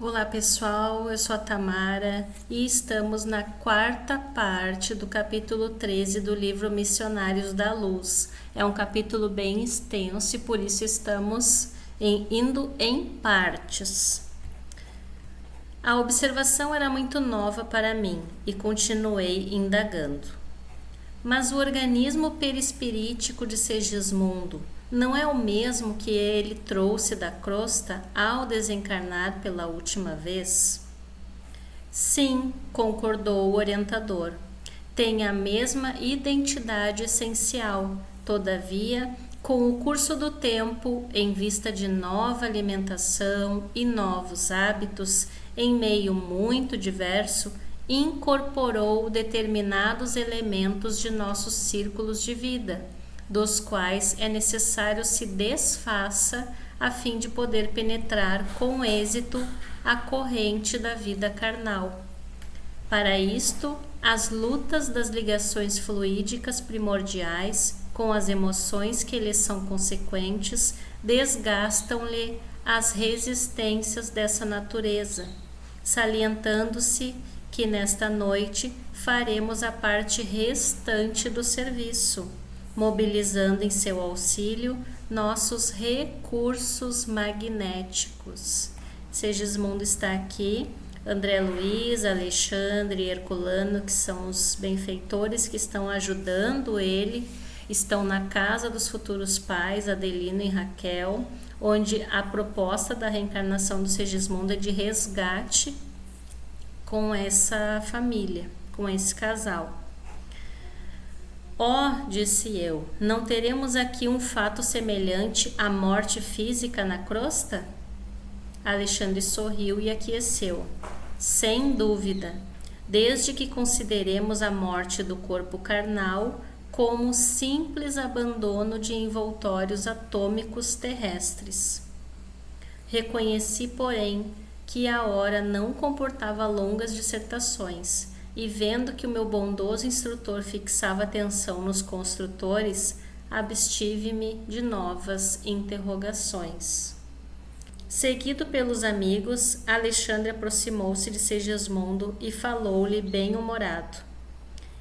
Olá pessoal, eu sou a Tamara e estamos na quarta parte do capítulo 13 do livro Missionários da Luz. É um capítulo bem extenso e por isso estamos indo em partes. A observação era muito nova para mim e continuei indagando. Mas o organismo perispirítico de Segismundo não é o mesmo que ele trouxe da crosta ao desencarnar pela última vez? Sim, concordou o orientador. Tem a mesma identidade essencial, todavia, com o curso do tempo, em vista de nova alimentação e novos hábitos, em meio muito diverso, incorporou determinados elementos de nossos círculos de vida, dos quais é necessário se desfaça a fim de poder penetrar com êxito a corrente da vida carnal. Para isto, as lutas das ligações fluídicas primordiais com as emoções que lhes são consequentes desgastam-lhe as resistências dessa natureza, salientando-se que nesta noite faremos a parte restante do serviço, mobilizando em seu auxílio nossos recursos magnéticos. Segismundo está aqui, André Luiz, Alexandre e Herculano, que são os benfeitores que estão ajudando ele, estão na casa dos futuros pais, Adelino e Raquel, onde a proposta da reencarnação do Segismundo é de resgate com essa família, com esse casal. Disse eu, não teremos aqui um fato semelhante à morte física na crosta? Alexandre sorriu e aqueceu. Sem dúvida, desde que consideremos a morte do corpo carnal como simples abandono de envoltórios atômicos terrestres. Reconheci, porém, que a hora não comportava longas dissertações, e vendo que o meu bondoso instrutor fixava atenção nos construtores, abstive-me de novas interrogações. Seguido pelos amigos, Alexandre aproximou-se de Segismundo e falou-lhe bem-humorado.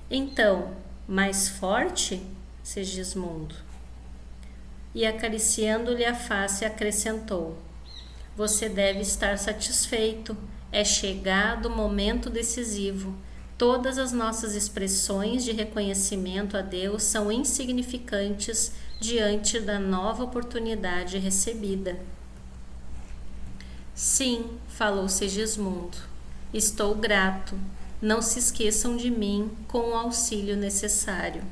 Então, mais forte, Segismundo? E acariciando-lhe a face, acrescentou: Você deve estar satisfeito, é chegado o momento decisivo. Todas as nossas expressões de reconhecimento a Deus são insignificantes diante da nova oportunidade recebida. Sim, falou Segismundo, estou grato. Não se esqueçam de mim com o auxílio necessário.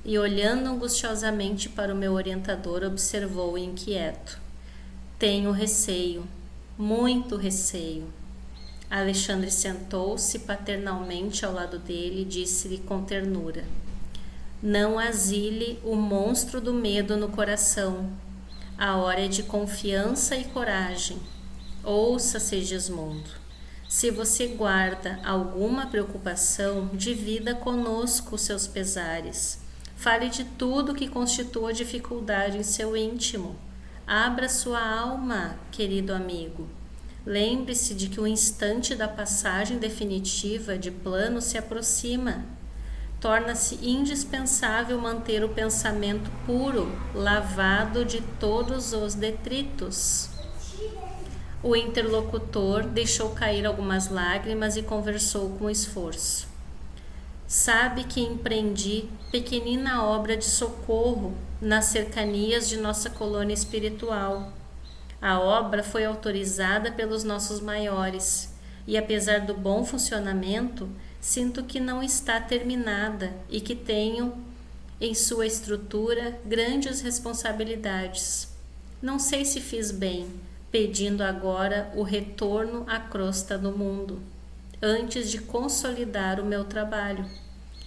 E olhando angustiosamente para o meu orientador, observou inquieto. Tenho receio, muito receio. Alexandre sentou-se paternalmente ao lado dele e disse-lhe com ternura: Não asile o monstro do medo no coração. A hora é de confiança e coragem. Ouça, Segismundo. Se você guarda alguma preocupação, divida conosco os seus pesares. Fale de tudo que constitua dificuldade em seu íntimo. Abra sua alma, querido amigo. Lembre-se de que o instante da passagem definitiva de plano se aproxima. Torna-se indispensável manter o pensamento puro, lavado de todos os detritos. O interlocutor deixou cair algumas lágrimas e conversou com esforço. Sabe que empreendi pequenina obra de socorro nas cercanias de nossa colônia espiritual. A obra foi autorizada pelos nossos maiores e, apesar do bom funcionamento, sinto que não está terminada e que tenho em sua estrutura grandes responsabilidades. Não sei se fiz bem, pedindo agora o retorno à crosta do mundo, antes de consolidar o meu trabalho.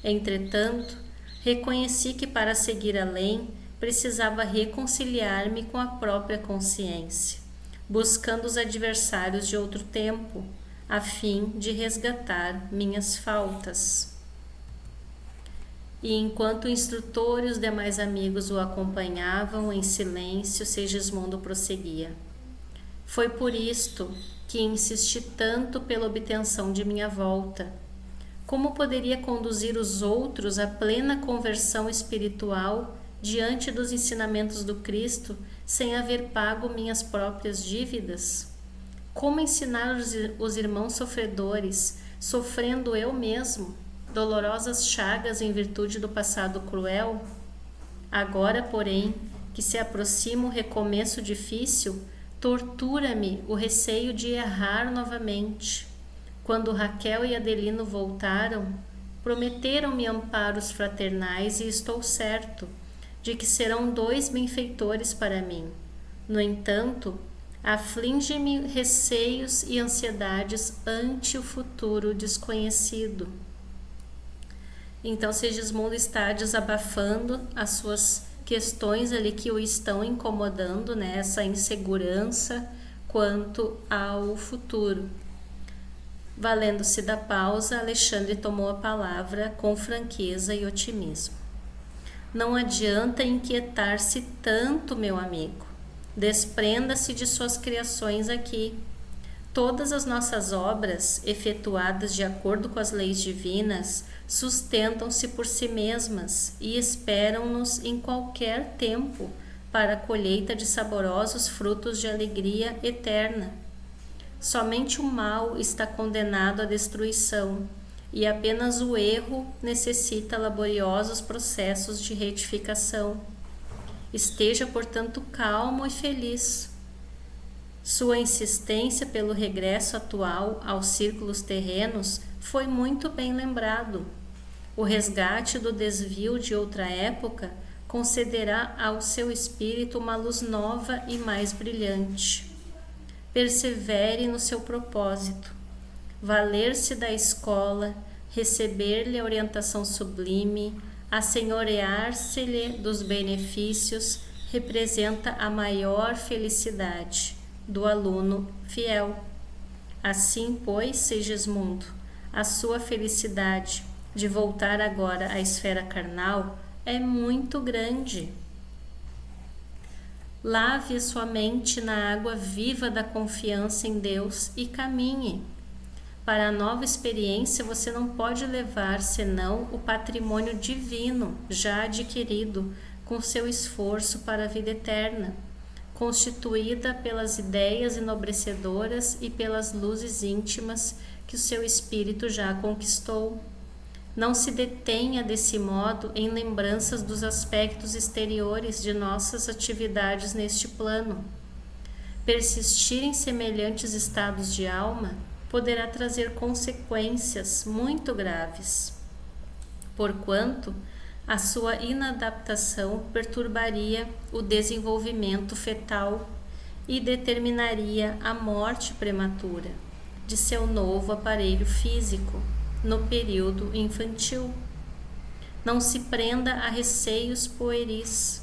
Entretanto, reconheci que para seguir além, precisava reconciliar-me com a própria consciência, buscando os adversários de outro tempo, a fim de resgatar minhas faltas. E enquanto o instrutor e os demais amigos o acompanhavam em silêncio, Segismundo prosseguia. Foi por isto que insisti tanto pela obtenção de minha volta. Como poderia conduzir os outros à plena conversão espiritual diante dos ensinamentos do Cristo sem haver pago minhas próprias dívidas? Como ensinar os irmãos sofredores, sofrendo eu mesmo, dolorosas chagas em virtude do passado cruel? Agora, porém, que se aproxima o recomeço difícil, tortura-me o receio de errar novamente. Quando Raquel e Adelino voltaram, prometeram-me amparos fraternais e estou certo de que serão 2 benfeitores para mim. No entanto, aflige-me receios e ansiedades ante o futuro desconhecido. Então, Segismundo está desabafando as suas questões ali que o estão incomodando, né? Essa insegurança quanto ao futuro. Valendo-se da pausa, Alexandre tomou a palavra com franqueza e otimismo. Não adianta inquietar-se tanto, meu amigo. Desprenda-se de suas criações aqui. Todas as nossas obras, efetuadas de acordo com as leis divinas, sustentam-se por si mesmas e esperam-nos em qualquer tempo para a colheita de saborosos frutos de alegria eterna. Somente o mal está condenado à destruição e apenas o erro necessita laboriosos processos de retificação. Esteja, portanto, calmo e feliz. Sua insistência pelo regresso atual aos círculos terrenos foi muito bem lembrado. O resgate do desvio de outra época concederá ao seu espírito uma luz nova e mais brilhante. Persevere no seu propósito. Valer-se da escola, receber-lhe a orientação sublime, assenhorear-se-lhe dos benefícios, representa a maior felicidade do aluno fiel. Assim, pois, Segismundo, a sua felicidade de voltar agora à esfera carnal é muito grande. Lave sua mente na água viva da confiança em Deus e caminhe. Para a nova experiência você não pode levar senão o patrimônio divino já adquirido com seu esforço para a vida eterna, constituída pelas ideias enobrecedoras e pelas luzes íntimas que o seu espírito já conquistou. Não se detenha desse modo em lembranças dos aspectos exteriores de nossas atividades neste plano. Persistir em semelhantes estados de alma poderá trazer consequências muito graves, porquanto a sua inadaptação perturbaria o desenvolvimento fetal e determinaria a morte prematura de seu novo aparelho físico no período infantil. Não se prenda a receios pueris.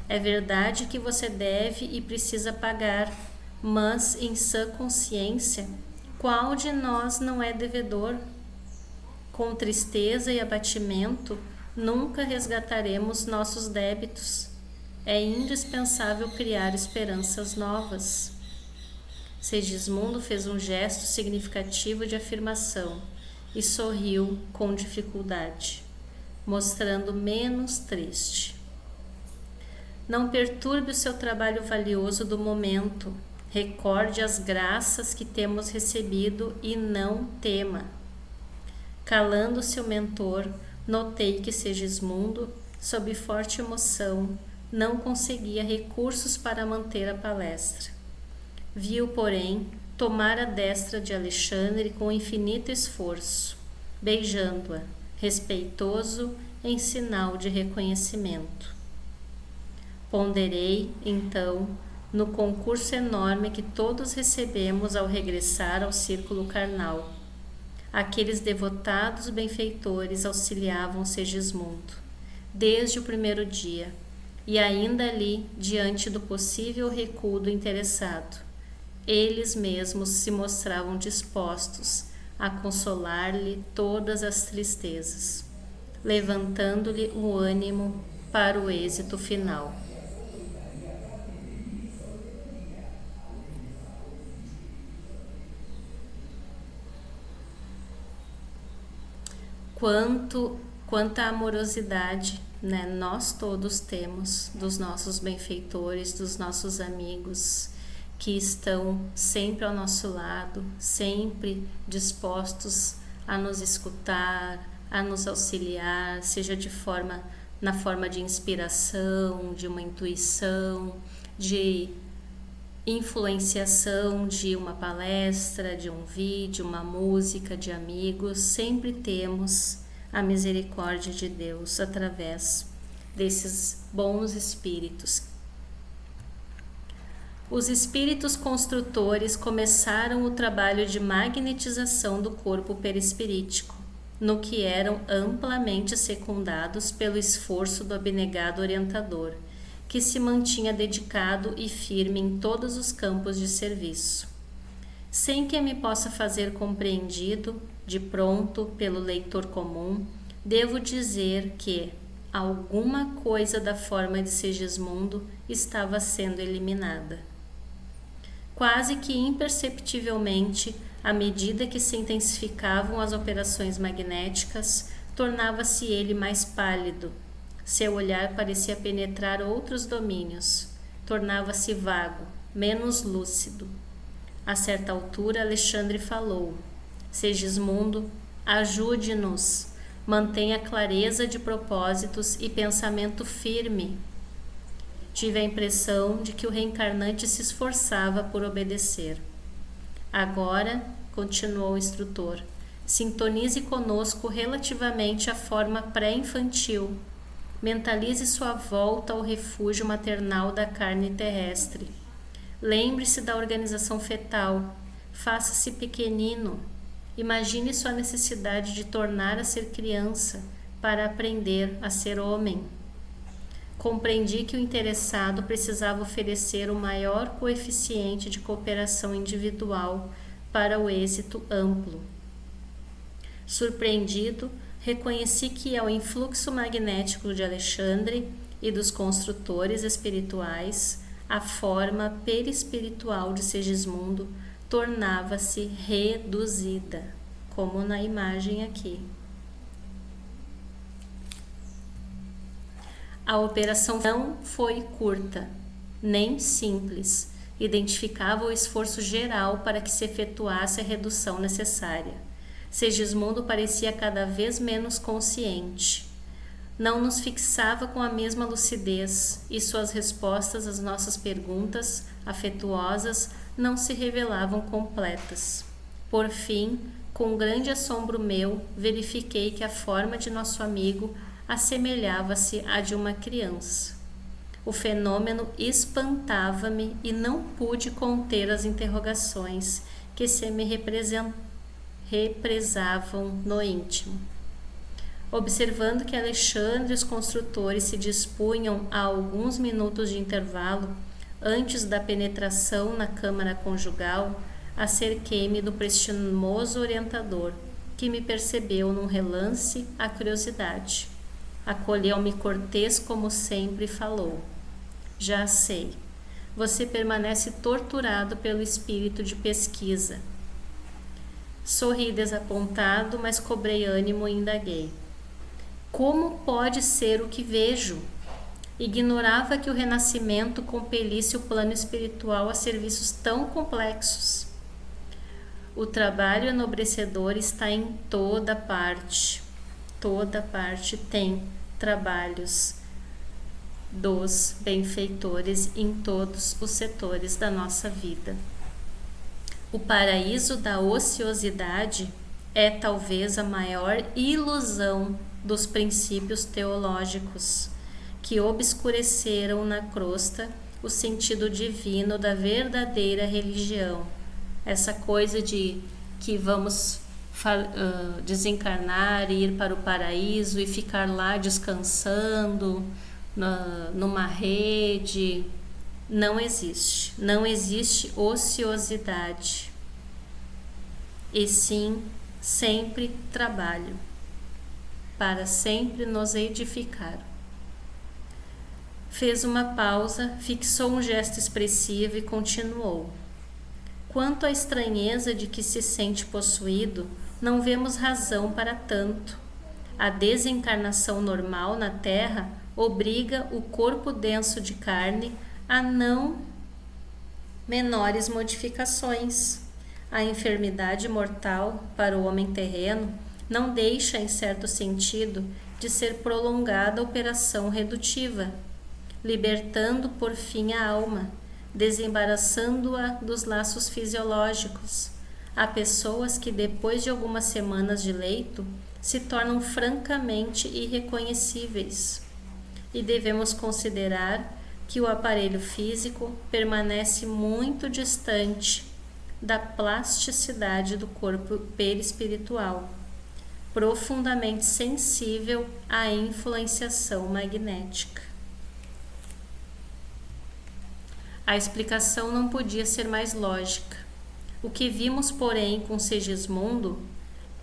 É verdade que você deve e precisa pagar, mas em sã consciência, qual de nós não é devedor? Com tristeza e abatimento, nunca resgataremos nossos débitos. É indispensável criar esperanças novas. Segismundo fez um gesto significativo de afirmação e sorriu com dificuldade, mostrando menos triste. Não perturbe o seu trabalho valioso do momento. Recorde as graças que temos recebido e não tema. Calando-se o mentor, notei que Segismundo, sob forte emoção, não conseguia recursos para manter a palestra. Viu, porém, tomar a destra de Alexandre com infinito esforço, beijando-a, respeitoso em sinal de reconhecimento. Ponderei, então, no concurso enorme que todos recebemos ao regressar ao círculo carnal. Aqueles devotados benfeitores auxiliavam Segismundo, desde o primeiro dia, e ainda ali, diante do possível recuo do interessado, eles mesmos se mostravam dispostos a consolar-lhe todas as tristezas, levantando-lhe o ânimo para o êxito final. quanta amorosidade, né, nós todos temos dos nossos benfeitores, dos nossos amigos que estão sempre ao nosso lado, sempre dispostos a nos escutar, a nos auxiliar, seja na forma de inspiração, de uma intuição, de influenciação de uma palestra, de um vídeo, uma música, de amigos. Sempre temos a misericórdia de Deus através desses bons espíritos. Os espíritos construtores começaram o trabalho de magnetização do corpo perispirítico, no que eram amplamente secundados pelo esforço do abnegado orientador, que se mantinha dedicado e firme em todos os campos de serviço. Sem que me possa fazer compreendido, de pronto, pelo leitor comum, devo dizer que alguma coisa da forma de Segismundo estava sendo eliminada. Quase que imperceptivelmente, à medida que se intensificavam as operações magnéticas, tornava-se ele mais pálido. Seu olhar parecia penetrar outros domínios. Tornava-se vago, menos lúcido. A certa altura, Alexandre falou: Segismundo, ajude-nos. Mantenha clareza de propósitos e pensamento firme. Tive a impressão de que o reencarnante se esforçava por obedecer. Agora, continuou o instrutor, sintonize conosco relativamente à forma pré-infantil. Mentalize sua volta ao refúgio maternal da carne terrestre. Lembre-se da organização fetal. Faça-se pequenino. Imagine sua necessidade de tornar a ser criança para aprender a ser homem. Compreendi que o interessado precisava oferecer o maior coeficiente de cooperação individual para o êxito amplo. Surpreendido, reconheci que ao influxo magnético de Alexandre e dos construtores espirituais, a forma perispiritual de Segismundo tornava-se reduzida, como na imagem aqui. A operação não foi curta, nem simples. Identificava o esforço geral para que se efetuasse a redução necessária. Segismundo parecia cada vez menos consciente. Não nos fixava com a mesma lucidez e suas respostas às nossas perguntas afetuosas não se revelavam completas. Por fim, com grande assombro meu, verifiquei que a forma de nosso amigo assemelhava-se à de uma criança. O fenômeno espantava-me e não pude conter as interrogações que se me represavam no íntimo. Observando que Alexandre e os construtores se dispunham a alguns minutos de intervalo antes da penetração na câmara conjugal, acerquei-me do prestimoso orientador, que me percebeu num relance a curiosidade. Acolheu-me cortês como sempre e falou: Já sei, você permanece torturado pelo espírito de pesquisa. Sorri desapontado, mas cobrei ânimo e indaguei: Como pode ser o que vejo? Ignorava que o renascimento compelisse o plano espiritual a serviços tão complexos. O trabalho enobrecedor está em toda parte. Toda parte tem trabalhos dos benfeitores em todos os setores da nossa vida. O paraíso da ociosidade é talvez a maior ilusão dos princípios teológicos, que obscureceram na crosta o sentido divino da verdadeira religião. Essa coisa de que vamos desencarnar e ir para o paraíso e ficar lá descansando numa rede, não existe. Não existe ociosidade. E sim, sempre trabalho, para sempre nos edificar. Fez uma pausa, fixou um gesto expressivo e continuou: Quanto à estranheza de que se sente possuído, não vemos razão para tanto. A desencarnação normal na Terra obriga o corpo denso de carne a não menores modificações. A enfermidade mortal para o homem terreno não deixa, em certo sentido, de ser prolongada a operação redutiva, libertando por fim a alma, desembaraçando-a dos laços fisiológicos. Há pessoas que, depois de algumas semanas de leito, se tornam francamente irreconhecíveis. E devemos considerar que o aparelho físico permanece muito distante da plasticidade do corpo perispiritual, profundamente sensível à influenciação magnética. A explicação não podia ser mais lógica. O que vimos, porém, com Segismundo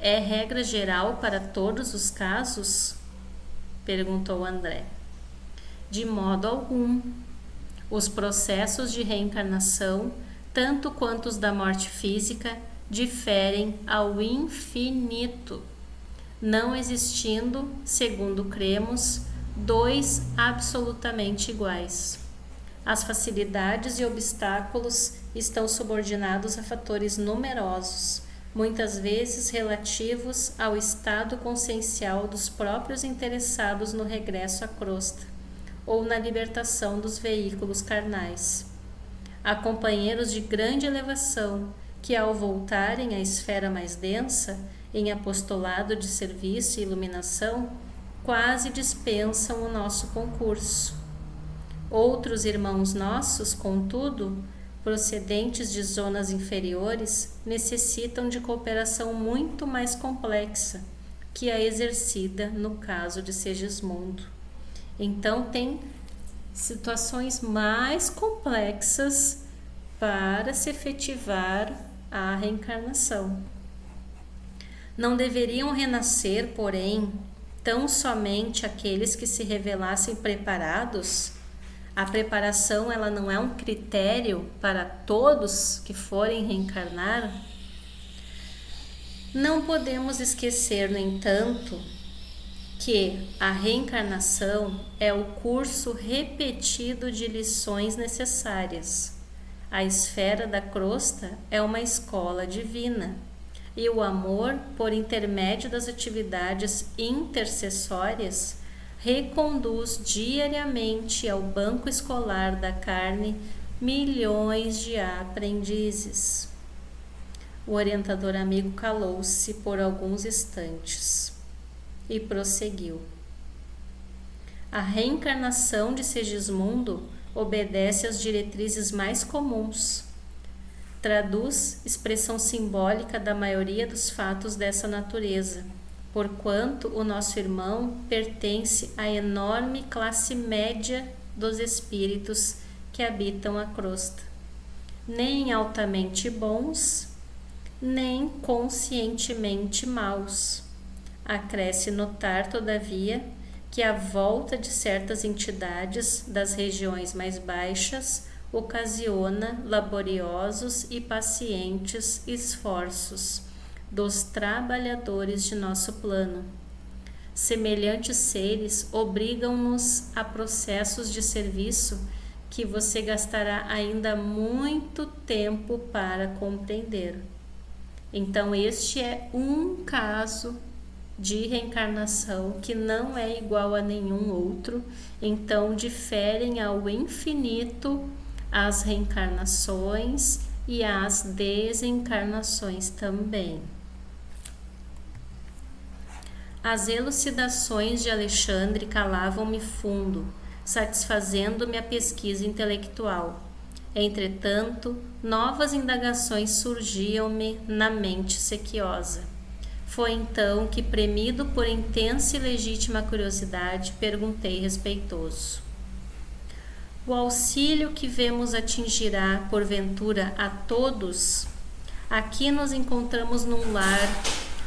é regra geral para todos os casos? Perguntou André. De modo algum. Os processos de reencarnação, tanto quanto os da morte física, diferem ao infinito, não existindo, segundo cremos, dois absolutamente iguais. As facilidades e obstáculos estão subordinados a fatores numerosos, muitas vezes relativos ao estado consciencial dos próprios interessados no regresso à crosta ou na libertação dos veículos carnais. Há companheiros de grande elevação que, ao voltarem à esfera mais densa, em apostolado de serviço e iluminação, quase dispensam o nosso concurso. Outros irmãos nossos, contudo, procedentes de zonas inferiores, necessitam de cooperação muito mais complexa que a exercida no caso de Segismundo. Então, tem situações mais complexas para se efetivar a reencarnação. Não deveriam renascer, porém, tão somente aqueles que se revelassem preparados? A preparação, ela não é um critério para todos que forem reencarnar? Não podemos esquecer, no entanto, que a reencarnação é o curso repetido de lições necessárias. A esfera da crosta é uma escola divina, e o amor, por intermédio das atividades intercessórias, reconduz diariamente ao banco escolar da carne milhões de aprendizes. O orientador amigo calou-se por alguns instantes e prosseguiu. A reencarnação de Segismundo obedece às diretrizes mais comuns. Traduz expressão simbólica da maioria dos fatos dessa natureza, porquanto o nosso irmão pertence à enorme classe média dos espíritos que habitam a crosta, nem altamente bons, nem conscientemente maus. Acresce notar, todavia, que a volta de certas entidades das regiões mais baixas ocasiona laboriosos e pacientes esforços dos trabalhadores de nosso plano. Semelhantes seres obrigam-nos a processos de serviço que você gastará ainda muito tempo para compreender. Então, este é um caso de reencarnação que não é igual a nenhum outro, então diferem ao infinito as reencarnações e as desencarnações também. As elucidações de Alexandre calavam-me fundo, satisfazendo-me a pesquisa intelectual. Entretanto, novas indagações surgiam-me na mente sequiosa. Foi então que, premido por intensa e legítima curiosidade, perguntei respeitoso: o auxílio que vemos atingirá, porventura, a todos? Aqui nos encontramos num lar,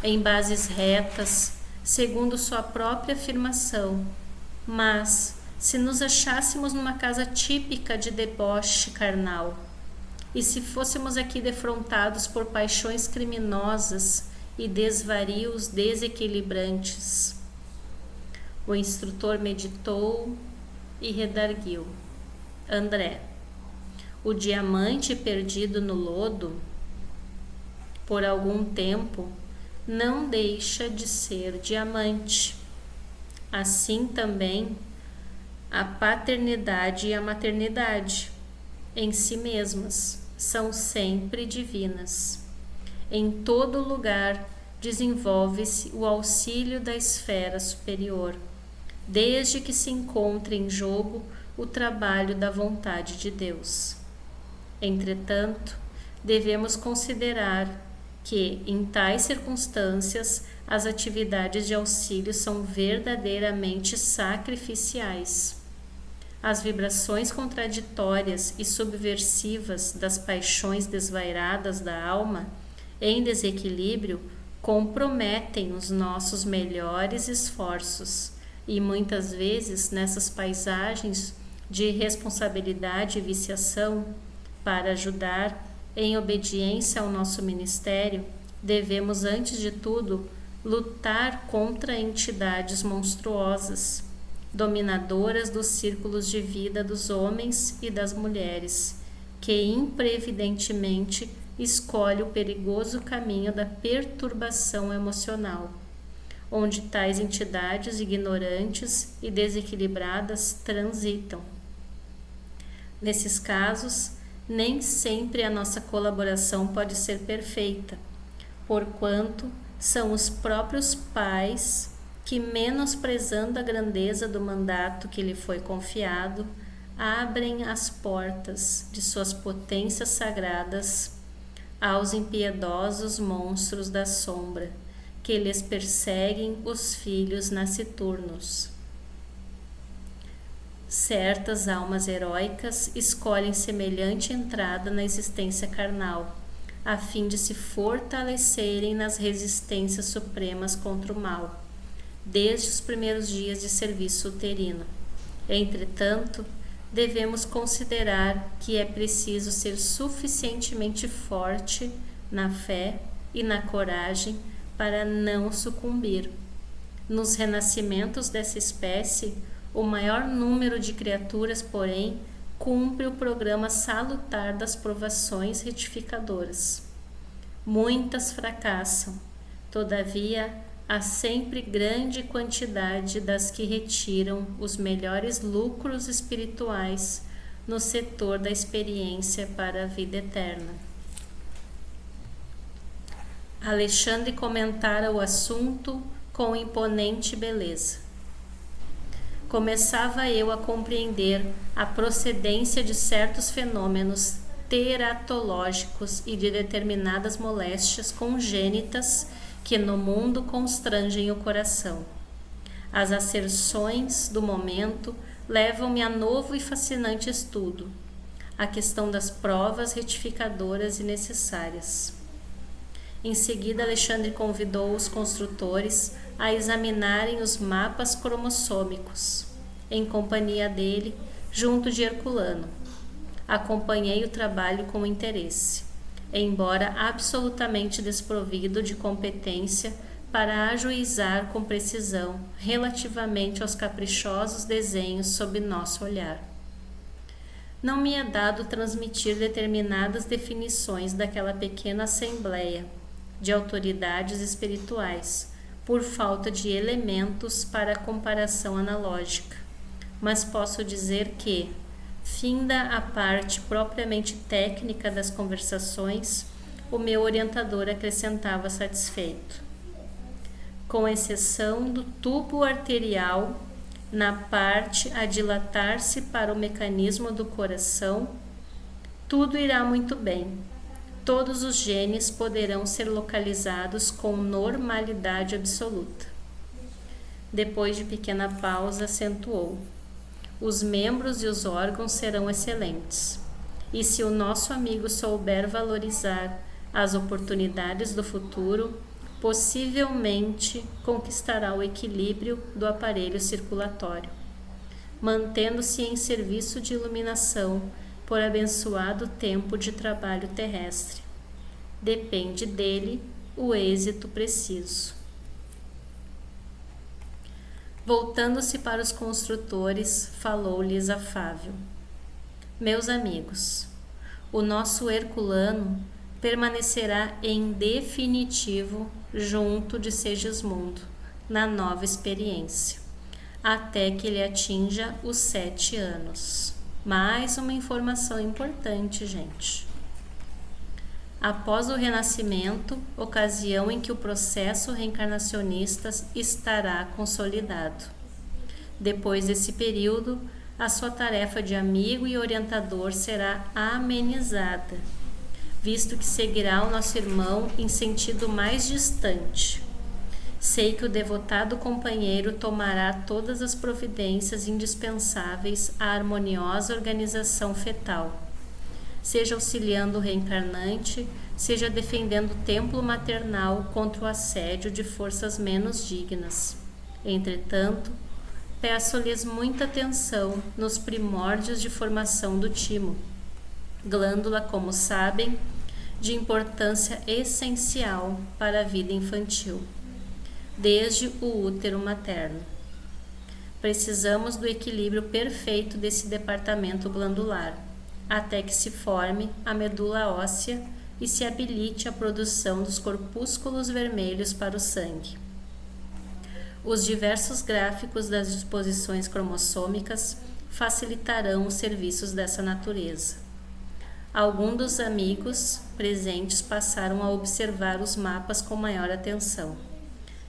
em bases retas, segundo sua própria afirmação, mas se nos achássemos numa casa típica de deboche carnal, e se fôssemos aqui defrontados por paixões criminosas e desvarios desequilibrantes, O instrutor meditou e redarguiu. André, o diamante perdido no lodo, por algum tempo, não deixa de ser diamante. Assim também a paternidade e a maternidade, em si mesmas, são sempre divinas. Em todo lugar desenvolve-se o auxílio da esfera superior, desde que se encontre em jogo o trabalho da vontade de Deus. Entretanto, devemos considerar que, em tais circunstâncias, as atividades de auxílio são verdadeiramente sacrificiais. As vibrações contraditórias e subversivas das paixões desvairadas da alma, em desequilíbrio, comprometem os nossos melhores esforços e muitas vezes nessas paisagens de responsabilidade e viciação, para ajudar em obediência ao nosso ministério, devemos antes de tudo lutar contra entidades monstruosas, dominadoras dos círculos de vida dos homens e das mulheres, que imprevidentemente escolhe o perigoso caminho da perturbação emocional, onde tais entidades ignorantes e desequilibradas transitam. Nesses casos, nem sempre a nossa colaboração pode ser perfeita, porquanto são os próprios pais que, menosprezando a grandeza do mandato que lhe foi confiado, abrem as portas de suas potências sagradas aos impiedosos monstros da sombra, que lhes perseguem os filhos nasciturnos. Certas almas heróicas escolhem semelhante entrada na existência carnal, a fim de se fortalecerem nas resistências supremas contra o mal, desde os primeiros dias de serviço uterino. Entretanto, devemos considerar que é preciso ser suficientemente forte na fé e na coragem para não sucumbir. Nos renascimentos dessa espécie, o maior número de criaturas, porém, cumpre o programa salutar das provações retificadoras. Muitas fracassam, todavia, há sempre grande quantidade das que retiram os melhores lucros espirituais no setor da experiência para a vida eterna. Alexandre comentara o assunto com imponente beleza. Começava eu a compreender a procedência de certos fenômenos teratológicos e de determinadas moléstias congênitas que no mundo constrangem o coração. As asserções do momento levam-me a novo e fascinante estudo, a questão das provas retificadoras e necessárias. Em seguida, Alexandre convidou os construtores a examinarem os mapas cromossômicos, em companhia dele, junto de Herculano. Acompanhei o trabalho com interesse, embora absolutamente desprovido de competência para ajuizar com precisão relativamente aos caprichosos desenhos sob nosso olhar. Não me é dado transmitir determinadas definições daquela pequena assembleia de autoridades espirituais, por falta de elementos para a comparação analógica, mas posso dizer que, finda a parte propriamente técnica das conversações, o meu orientador acrescentava satisfeito. Com exceção do tubo arterial, na parte a dilatar-se para o mecanismo do coração, tudo irá muito bem. Todos os genes poderão ser localizados com normalidade absoluta. Depois de pequena pausa, acentuou: os membros e os órgãos serão excelentes. E se o nosso amigo souber valorizar as oportunidades do futuro, possivelmente conquistará o equilíbrio do aparelho circulatório, mantendo-se em serviço de iluminação por abençoado tempo de trabalho terrestre. Depende dele o êxito preciso. Voltando-se para os construtores, falou-lhes afável: Meus amigos, o nosso Herculano permanecerá em definitivo junto de Segismundo, na nova experiência, até que ele atinja os 7 anos. Mais uma informação importante, gente. Após o renascimento, ocasião em que o processo reencarnacionista estará consolidado. Depois desse período, a sua tarefa de amigo e orientador será amenizada, visto que seguirá o nosso irmão em sentido mais distante. Sei que o devotado companheiro tomará todas as providências indispensáveis à harmoniosa organização fetal, seja auxiliando o reencarnante, seja defendendo o templo maternal contra o assédio de forças menos dignas. Entretanto, peço-lhes muita atenção nos primórdios de formação do timo, glândula, como sabem, de importância essencial para a vida infantil, desde o útero materno. Precisamos do equilíbrio perfeito desse departamento glandular, até que se forme a medula óssea e se habilite a produção dos corpúsculos vermelhos para o sangue. Os diversos gráficos das disposições cromossômicas facilitarão os serviços dessa natureza. Alguns dos amigos presentes passaram a observar os mapas com maior atenção,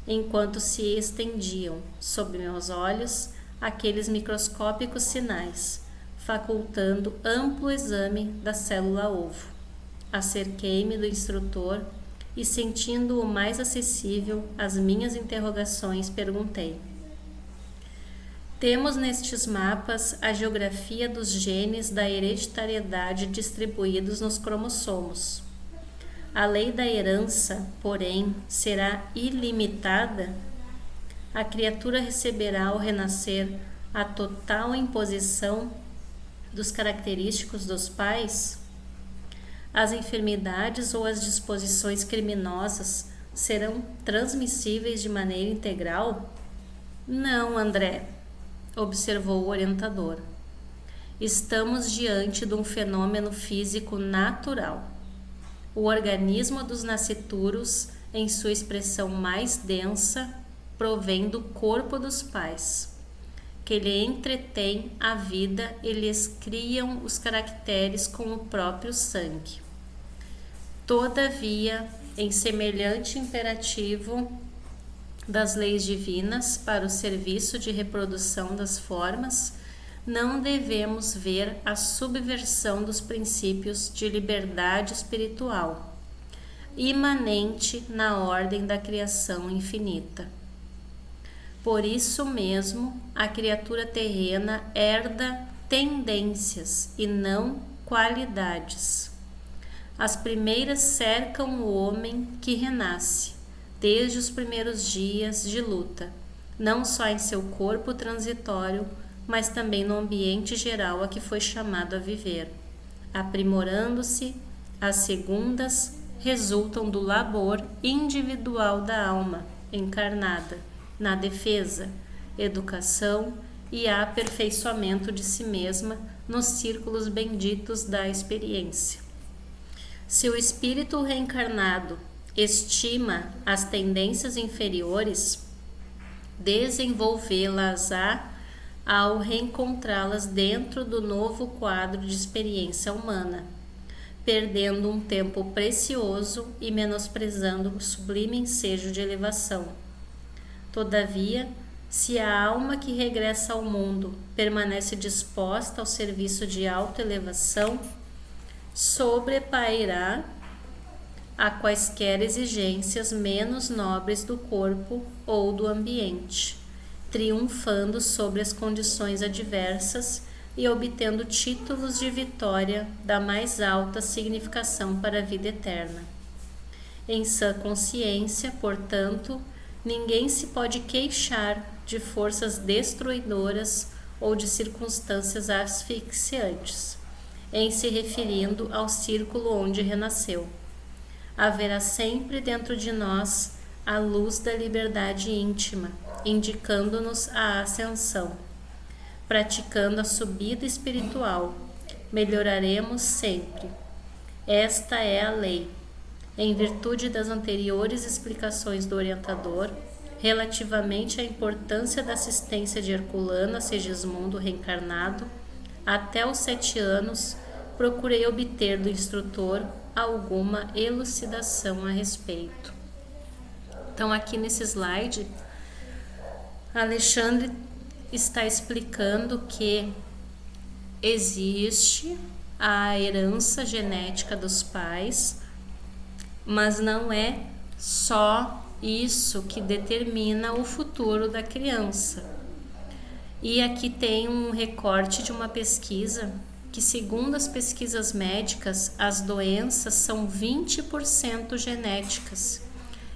enquanto se estendiam, sob meus olhos, aqueles microscópicos sinais, facultando amplo exame da célula-ovo. Acerquei-me do instrutor e, sentindo-o mais acessível às minhas interrogações, perguntei: Temos nestes mapas a geografia dos genes da hereditariedade distribuídos nos cromossomos. A lei da herança, porém, será ilimitada? A criatura receberá ao renascer a total imposição dos característicos dos pais? As enfermidades ou as disposições criminosas serão transmissíveis de maneira integral? Não, André, observou o orientador. Estamos diante de um fenômeno físico natural. O organismo dos nascituros, em sua expressão mais densa, provém do corpo dos pais, que lhe entretém a vida e lhes criam os caracteres com o próprio sangue. Todavia, em semelhante imperativo das leis divinas para o serviço de reprodução das formas, não devemos ver a subversão dos princípios de liberdade espiritual, imanente na ordem da criação infinita. Por isso mesmo, a criatura terrena herda tendências e não qualidades. As primeiras cercam o homem que renasce, desde os primeiros dias de luta, não só em seu corpo transitório, mas também no ambiente geral a que foi chamado a viver. Aprimorando-se, as segundas resultam do labor individual da alma encarnada, na defesa, educação e aperfeiçoamento de si mesma nos círculos benditos da experiência. Se o espírito reencarnado estima as tendências inferiores, desenvolvê-las-á ao reencontrá-las dentro do novo quadro de experiência humana, perdendo um tempo precioso e menosprezando o sublime ensejo de elevação. Todavia, se a alma que regressa ao mundo permanece disposta ao serviço de autoelevação, sobrepairá a quaisquer exigências menos nobres do corpo ou do ambiente, triunfando sobre as condições adversas e obtendo títulos de vitória da mais alta significação para a vida eterna. Em sã consciência, portanto, ninguém se pode queixar de forças destruidoras ou de circunstâncias asfixiantes, em se referindo ao círculo onde renasceu. Haverá sempre dentro de nós a luz da liberdade íntima, indicando-nos a ascensão. Praticando a subida espiritual, melhoraremos sempre. Esta é a lei. Em virtude das anteriores explicações do orientador, relativamente à importância da assistência de Herculano a Segismundo reencarnado, até os 7 anos, procurei obter do instrutor alguma elucidação a respeito. Então, aqui nesse slide, Alexandre está explicando que existe a herança genética dos pais, mas não é só isso que determina o futuro da criança. E aqui tem um recorte de uma pesquisa que, segundo as pesquisas médicas, as doenças são 20% genéticas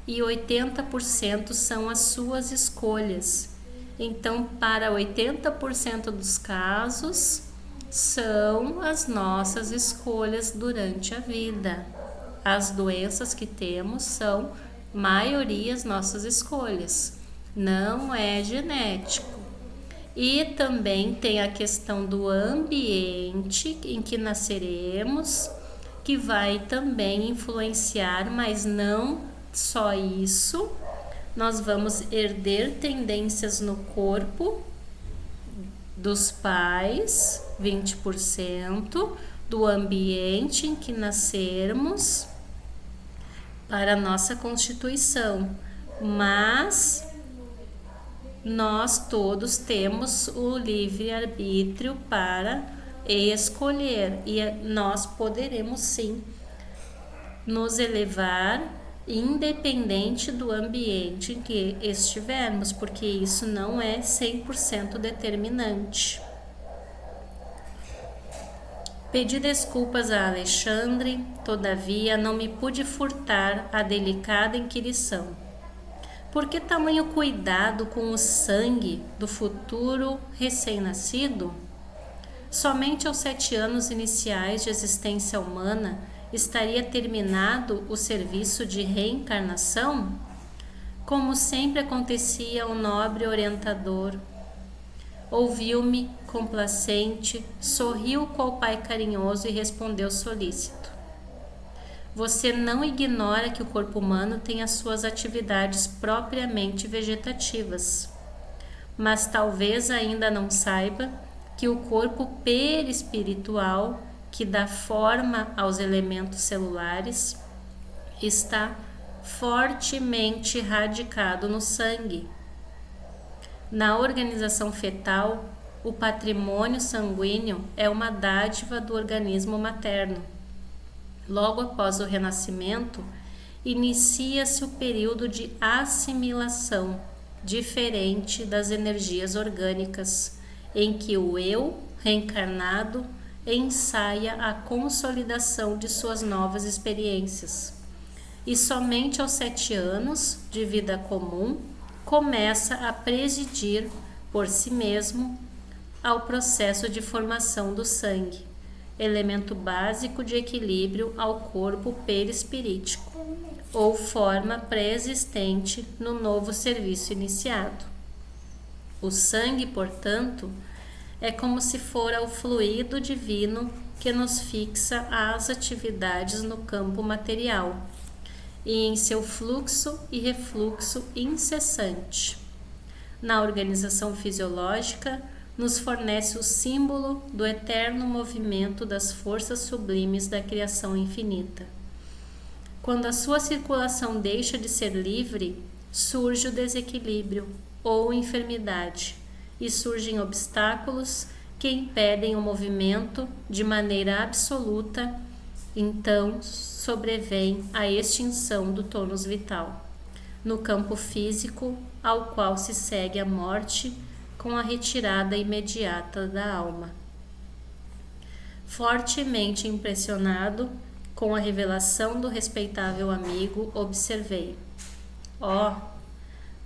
e 80% são as suas escolhas. Então, para 80% dos casos, são as nossas escolhas durante a vida. As doenças que temos são, maioria, as nossas escolhas. Não é genético. E também tem a questão do ambiente em que nasceremos, que vai também influenciar, mas não só isso. Nós vamos herder tendências no corpo dos pais, 20%, do ambiente em que nascermos, para a nossa constituição. Mas nós todos temos o livre-arbítrio para escolher, e nós poderemos sim nos elevar independente do ambiente em que estivermos, porque isso não é 100% determinante. Pedi desculpas a Alexandre, todavia não me pude furtar a delicada inquirição. Por que tamanho cuidado com o sangue do futuro recém-nascido? Somente aos 7 anos iniciais de existência humana estaria terminado o serviço de reencarnação? Como sempre acontecia ao nobre orientador. Ouviu-me, complacente, sorriu qual pai carinhoso e respondeu solícito. Você não ignora que o corpo humano tem as suas atividades propriamente vegetativas, mas talvez ainda não saiba que o corpo perispiritual, que dá forma aos elementos celulares, está fortemente radicado no sangue. Na organização fetal, o patrimônio sanguíneo é uma dádiva do organismo materno. Logo após o renascimento, inicia-se o período de assimilação, diferente das energias orgânicas, em que o eu reencarnado ensaia a consolidação de suas novas experiências. E somente aos 7 anos de vida comum começa a presidir por si mesmo ao processo de formação do sangue, elemento básico de equilíbrio ao corpo perispirítico, ou forma pré-existente no novo serviço iniciado. O sangue, portanto, é como se fora o fluido divino que nos fixa às atividades no campo material e em seu fluxo e refluxo incessante. Na organização fisiológica, nos fornece o símbolo do eterno movimento das forças sublimes da criação infinita. Quando a sua circulação deixa de ser livre, surge o desequilíbrio ou enfermidade, e surgem obstáculos que impedem o movimento de maneira absoluta. Então sobrevém a extinção do tônus vital, no campo físico, ao qual se segue a morte com a retirada imediata da alma. Fortemente impressionado com a revelação do respeitável amigo, observei: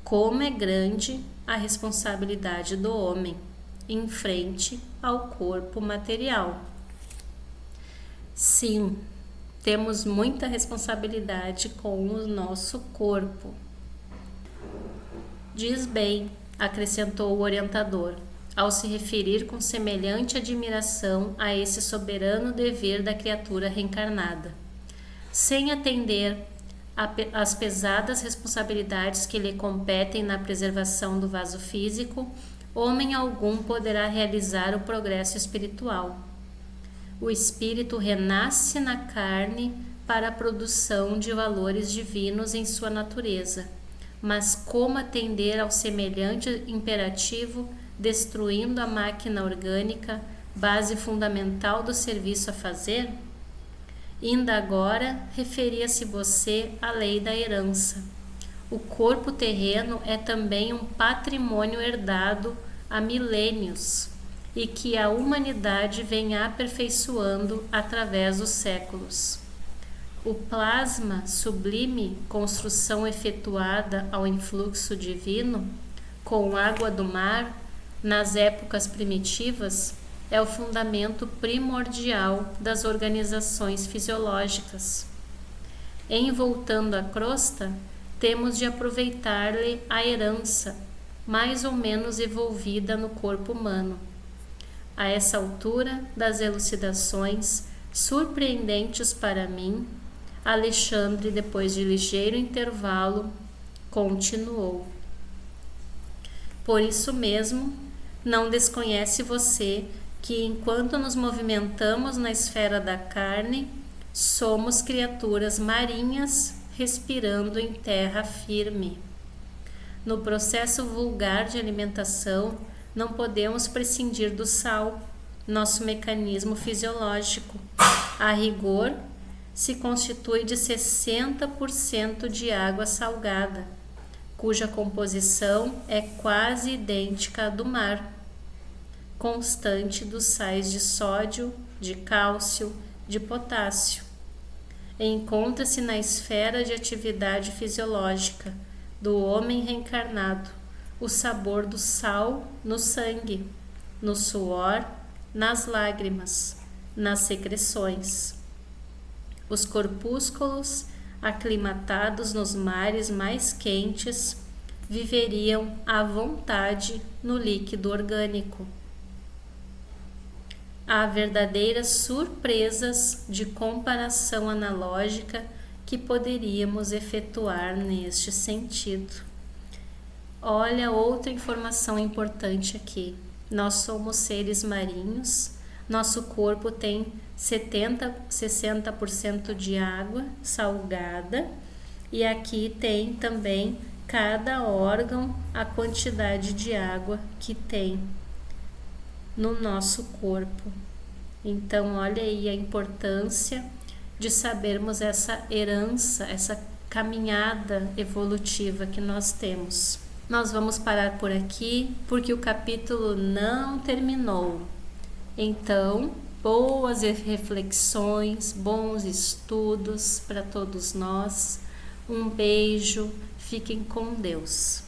como é grande a responsabilidade do homem em frente ao corpo material. Sim, temos muita responsabilidade com o nosso corpo, Diz bem, acrescentou o orientador, ao se referir com semelhante admiração a esse soberano dever da criatura reencarnada. Sem atender às pesadas responsabilidades que lhe competem na preservação do vaso físico, homem algum poderá realizar o progresso espiritual. O espírito renasce na carne para a produção de valores divinos em sua natureza. Mas como atender ao semelhante imperativo, destruindo a máquina orgânica, base fundamental do serviço a fazer? Ainda agora, referia-se você à lei da herança. O corpo terreno é também um patrimônio herdado há milênios e que a humanidade vem aperfeiçoando através dos séculos. O plasma sublime, construção efetuada ao influxo divino, com água do mar, nas épocas primitivas, é o fundamento primordial das organizações fisiológicas. Em voltando à crosta, temos de aproveitar-lhe a herança, mais ou menos evolvida no corpo humano. A essa altura das elucidações, surpreendentes para mim, Alexandre, depois de ligeiro intervalo, continuou. Por isso mesmo, não desconhece você que, enquanto nos movimentamos na esfera da carne, somos criaturas marinhas respirando em terra firme. No processo vulgar de alimentação, não podemos prescindir do sal, nosso mecanismo fisiológico. A rigor, se constitui de 60% de água salgada, cuja composição é quase idêntica à do mar, constante dos sais de sódio, de cálcio, de potássio. Encontra-se na esfera de atividade fisiológica do homem reencarnado o sabor do sal no sangue, no suor, nas lágrimas, nas secreções. Os corpúsculos, aclimatados nos mares mais quentes, viveriam à vontade no líquido orgânico. Há verdadeiras surpresas de comparação analógica que poderíamos efetuar neste sentido. Olha outra informação importante aqui. Nós somos seres marinhos, nosso corpo tem 60% de água salgada e aqui tem também cada órgão a quantidade de água que tem no nosso corpo. Então, olha aí a importância de sabermos essa herança, essa caminhada evolutiva que nós temos. Nós vamos parar por aqui porque o capítulo não terminou. Então, boas reflexões, bons estudos para todos nós. Um beijo, fiquem com Deus.